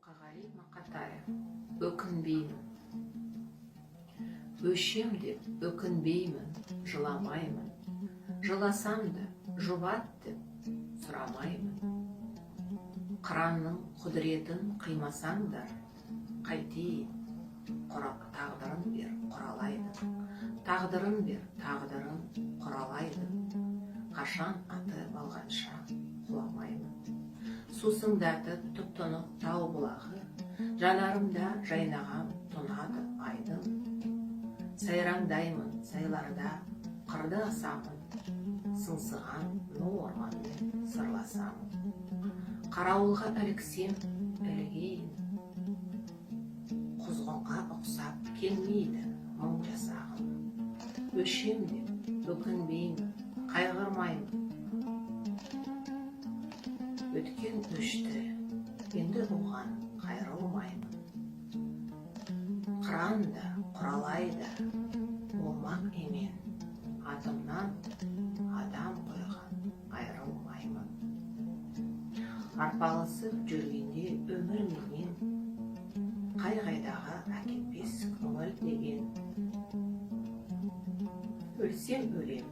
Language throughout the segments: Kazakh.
Мұқағали Мақатаев. Өкінбеймін. Өшем деп өкінбеймін, жыламаймын. Жыласам да жұбат деп сұрамаймын. Қыранның құдіретін қимасаңдар, қайтейін, тағдырын бер, құралайды. Тағдырын бер, тағдырын құралайды. Қашан аты балғанша құламаймын. Сусыңдатып тұп-тұнық тау бұлағы, жанарымда жайнаған тұнады айдын. Сайраңдаймын сайларда, қырды асамын, сыңсыған ну орманмен сырласамын. Қарауылға іліксем, ілігейін, құзғынға ұқсап келмейді мың жасағым. Өшем деп өкінбеймін, қайғырмаймын. Өткен өшті, енді оған қайрылмаймын. Қыран да, құралай да, болмақ емен, атымнан адам қойған айрылмаймын. Арпалысып жүргенде өмір менен, қай-қайдағы әкетпес көңіл деген. Өлсем өлем,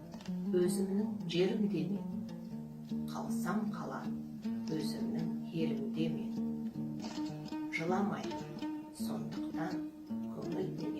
өзімнің жерімде мен, қалсам қалам, өзімнің елімде мен. Жыламаймын, сондықтан көңіл деген.